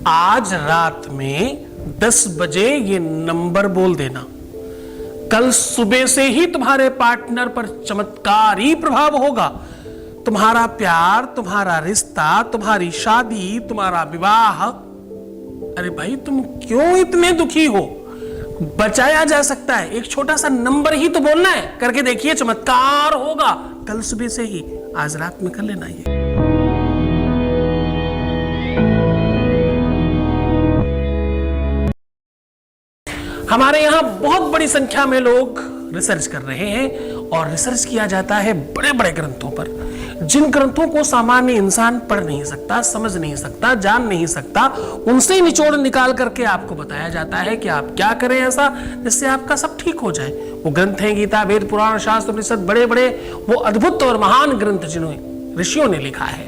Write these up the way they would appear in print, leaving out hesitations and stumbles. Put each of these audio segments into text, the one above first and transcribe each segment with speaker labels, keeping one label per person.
Speaker 1: आज रात में 10 बजे ये नंबर बोल देना। कल सुबह से ही तुम्हारे पार्टनर पर चमत्कारी प्रभाव होगा। तुम्हारा प्यार, तुम्हारा रिश्ता, तुम्हारी शादी, तुम्हारा विवाह। अरे भाई, तुम क्यों इतने दुखी हो? बचाया जा सकता है। एक छोटा सा नंबर ही तो बोलना है। करके देखिए, चमत्कार होगा। कल सुबह से ही, आज रात में कर लेना ये। हमारे यहां बहुत बड़ी संख्या में लोग रिसर्च कर रहे हैं और रिसर्च किया जाता है बड़े बड़े ग्रंथों पर, जिन ग्रंथों को सामान्य इंसान पढ़ नहीं सकता, समझ नहीं सकता, जान नहीं सकता। उनसे निचोड़ निकाल करके आपको बताया जाता है कि आप क्या करें ऐसा जिससे आपका सब ठीक हो जाए। वो ग्रंथ हैं गीता, वेद, पुराण, शास्त्र, उपनिषद, बड़े बड़े वो अद्भुत और महान ग्रंथ जिन्हें ऋषियों ने लिखा है,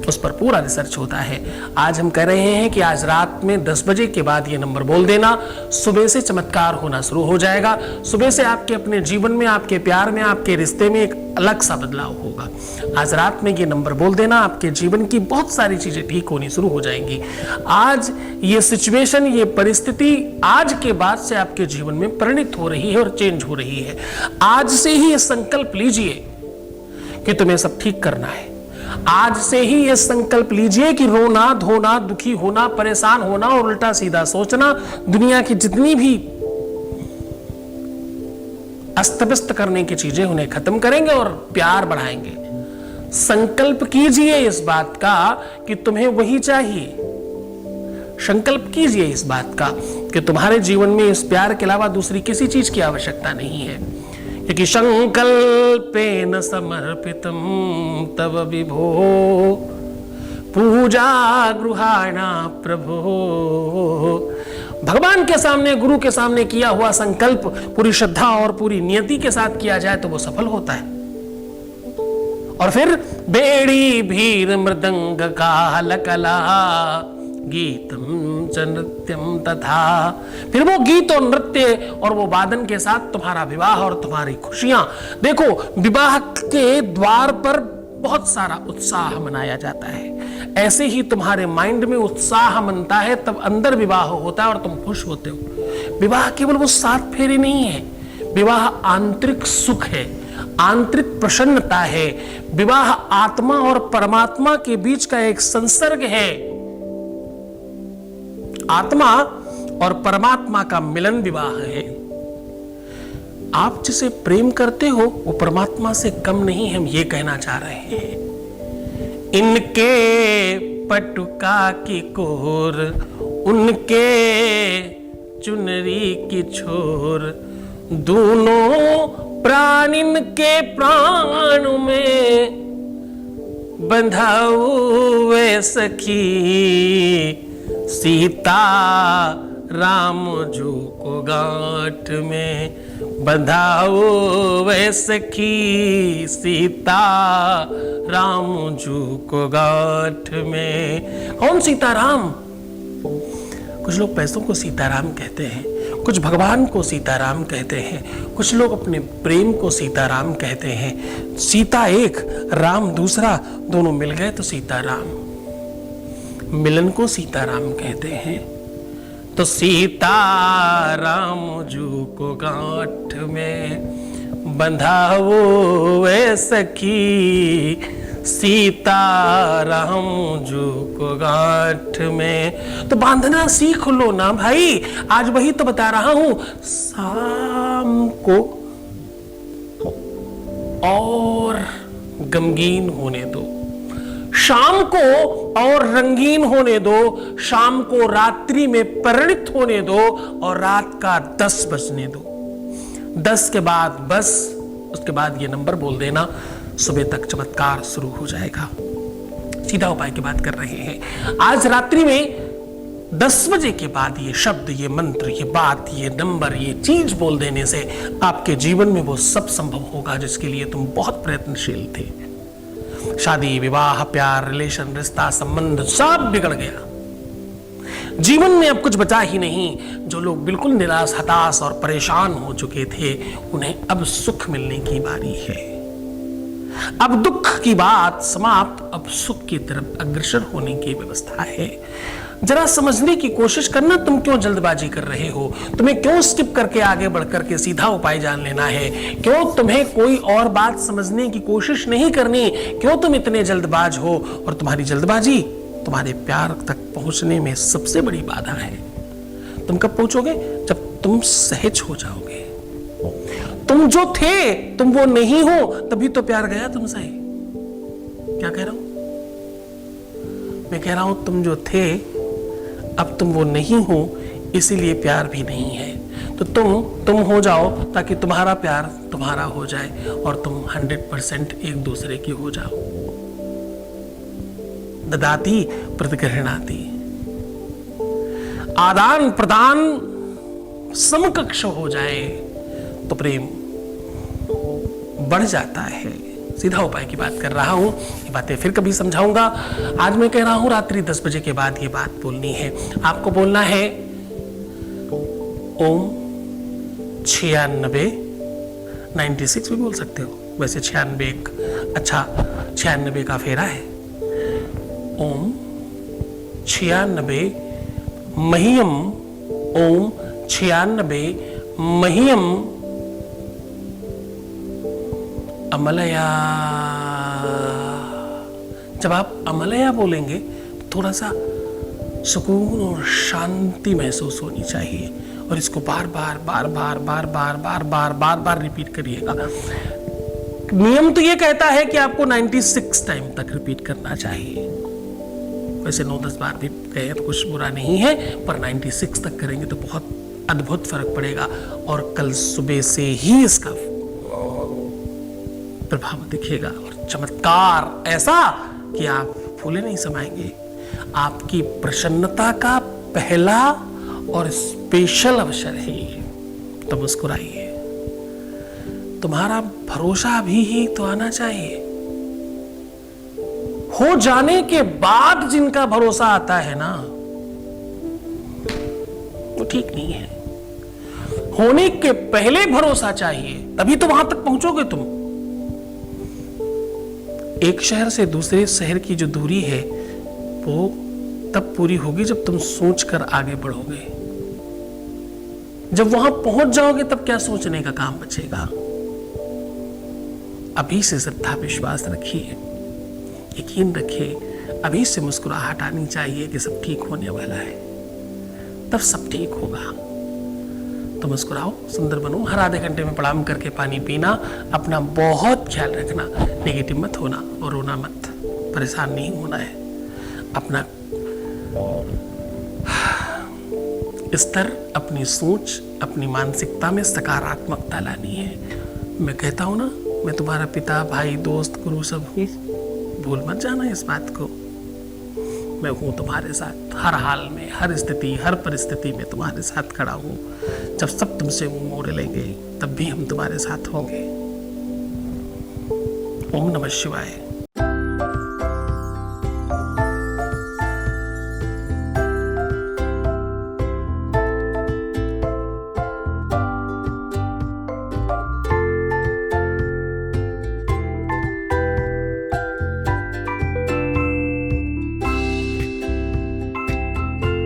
Speaker 1: उस पर पूरा रिसर्च होता है। आज हम कह रहे हैं कि आज रात में 10 बजे के बाद ये नंबर बोल देना। सुबह से चमत्कार होना शुरू हो जाएगा। सुबह से आपके अपने जीवन में, आपके प्यार में, आपके रिश्ते में एक अलग सा बदलाव होगा। आज रात में ये नंबर बोल देना, आपके जीवन की बहुत सारी चीजें ठीक होनी शुरू हो जाएंगी। आज ये सिचुएशन, ये परिस्थिति आज के बाद से आपके जीवन में परिणित हो रही है और चेंज हो रही है। आज से ही ये संकल्प लीजिए कि तुम्हें सब ठीक करना है। आज से ही ये संकल्प लीजिए कि रोना, धोना, दुखी होना, परेशान होना और उल्टा सीधा सोचना, दुनिया की जितनी भी अस्त व्यस्त करने की चीजें, उन्हें खत्म करेंगे और प्यार बढ़ाएंगे। संकल्प कीजिए इस बात का कि तुम्हें वही चाहिए। संकल्प कीजिए इस बात का कि तुम्हारे जीवन में इस प्यार के अलावा दूसरी किसी चीज की आवश्यकता नहीं है। क्योंकि संकल्पेन समर्पितम तव विभो पूजा गृहाणा प्रभो। भगवान के सामने, गुरु के सामने किया हुआ संकल्प पूरी श्रद्धा और पूरी नियति के साथ किया जाए तो वो सफल होता है। और फिर बेड़ी भीर मृदंग काल कला गीतम च नृत्यम तथा, फिर वो गीत और नृत्य और वो वादन के साथ तुम्हारा विवाह और तुम्हारी खुशियां। देखो, विवाह के द्वार पर बहुत सारा उत्साह मनाया जाता है। ऐसे ही तुम्हारे माइंड में उत्साह मनता है, तब अंदर विवाह होता है और तुम खुश होते हो। विवाह केवल वो 7 फेरे नहीं है। विवाह आंतरिक सुख है, आंतरिक प्रसन्नता है। विवाह आत्मा और परमात्मा के बीच का एक संसर्ग है। आत्मा और परमात्मा का मिलन विवाह है। आप जिसे प्रेम करते हो वो परमात्मा से कम नहीं है, हम ये कहना चाह रहे हैं। इनके पटुका की कोर, उनके चुनरी की छोर, दोनों प्राण इनके प्राण में बंधाऊ वे सखी, सीता राम जू को गांठ में बंधाओ वे सखी, सीता राम जू को गांठ में। कौन सीताराम? कुछ लोग पैसों को सीताराम कहते हैं, कुछ भगवान को सीताराम कहते हैं, कुछ लोग अपने प्रेम को सीताराम कहते हैं। सीता एक, राम दूसरा, दोनों मिल गए तो सीताराम। मिलन को सीताराम कहते हैं। तो सीता राम जू को गांठ में बंधाओ वे सखी, सीता राम जू को गांठ में। तो बांधना सीख लो ना भाई। आज वही तो बता रहा हूं। शाम को और गमगीन होने दो, शाम को और रंगीन होने दो, शाम को रात्रि में परिणित होने दो और रात का 10 बजने दो। 10 के बाद बस, उसके बाद ये नंबर बोल देना, सुबह तक चमत्कार शुरू हो जाएगा। सीधा उपाय की बात कर रहे हैं। आज रात्रि में 10 बजे के बाद ये शब्द, ये मंत्र, ये बात, ये नंबर, ये चीज बोल देने से आपके जीवन में वो सब संभव होगा जिसके लिए तुम बहुत प्रयत्नशील थे। शादी, विवाह, प्यार, रिलेशन, रिश्ता, संबंध सब बिगड़ गया। जीवन में अब कुछ बचा ही नहीं। जो लोग बिल्कुल निराश, हताश और परेशान हो चुके थे, उन्हें अब सुख मिलने की बारी है। अब दुख की बात समाप्त, अब सुख की तरफ अग्रसर होने की व्यवस्था है। जरा समझने की कोशिश करना, तुम क्यों जल्दबाजी कर रहे हो, तुम्हें क्यों स्किप करके आगे बढ़ करके सीधा उपाय जान लेना है, क्यों तुम्हें कोई और बात समझने की कोशिश नहीं करनी, क्यों तुम इतने जल्दबाज हो। और तुम्हारी जल्दबाजी तुम्हारे प्यार तक पहुंचने में सबसे बड़ी बाधा है। तुम कब पहुंचोगे? जब तुम सहज हो जाओगे। तुम जो थे तुम वो नहीं हो, तभी तो प्यार गया तुमसे। क्या कह रहा हूं मैं? कह रहा हूं तुम जो थे अब तुम वो नहीं हो, इसीलिए प्यार भी नहीं है। तो तुम हो जाओ ताकि तुम्हारा प्यार तुम्हारा हो जाए और तुम 100% एक दूसरे की हो जाओ। ददाती प्रतिगृह्णाति, आदान प्रदान समकक्ष हो जाए तो प्रेम बढ़ जाता है। सीधा उपाय की बात कर रहा हूं, ये बातें फिर कभी समझाऊंगा। आज मैं कह रहा हूं रात्रि 10 बजे के बाद ये बात बोलनी है। आपको बोलना है ओम 96, 96 भी बोल सकते हो, वैसे 96 एक अच्छा 96 का फेरा है। ओम 96 मह्यम, ओम 96 मह्यम अमलया। जब आप अमलया बोलेंगे तो थोड़ा सा सुकून और शांति महसूस होनी चाहिए, और इसको बार बार बार बार बार बार बार बार बार बार रिपीट करिएगा। नियम तो ये कहता है कि आपको 96 टाइम तक रिपीट करना चाहिए, वैसे 9-10 बार भी कहे तो कुछ बुरा नहीं है, पर 96 तक करेंगे तो बहुत अद्भुत फर्क पड़ेगा। और कल सुबह से ही इसका प्रभाव दिखेगा, और चमत्कार ऐसा कि आप फूले नहीं समाएंगे। आपकी प्रसन्नता का पहला और स्पेशल अवसर है ये, तो मुस्कुराइए। तुम्हारा भरोसा भी ही तो आना चाहिए। हो जाने के बाद जिनका भरोसा आता है ना, वो ठीक नहीं है। होने के पहले भरोसा चाहिए, तभी तो वहां तक पहुंचोगे तुम। एक शहर से दूसरे शहर की जो दूरी है वो तब पूरी होगी जब तुम सोचकर आगे बढ़ोगे। जब वहां पहुंच जाओगे तब क्या सोचने का काम बचेगा। अभी से श्रद्धा विश्वास रखिए, यकीन रखिए, अभी से मुस्कुराहट आनी चाहिए कि सब ठीक होने वाला है, तब सब ठीक होगा। तो मुस्कुराओ, सुंदर बनो। हर आधे घंटे में प्रणाम करके पानी पीना, अपना बहुत ख्याल रखना, नेगेटिव मत होना और रोना मत, परेशान नहीं होना है। अपना स्तर, अपनी सोच, अपनी मानसिकता में सकारात्मकता लानी है। मैं कहता हूं ना, मैं तुम्हारा पिता, भाई, दोस्त, गुरु सब हूं, भूल मत जाना इस बात को। मैं हूं तुम्हारे साथ हर हाल में, हर स्थिति, हर परिस्थिति में तुम्हारे साथ खड़ा हूं। जब सब तुमसे मुंह मोड़ लेंगे तब भी हम तुम्हारे साथ होंगे। ओम नमः शिवाय।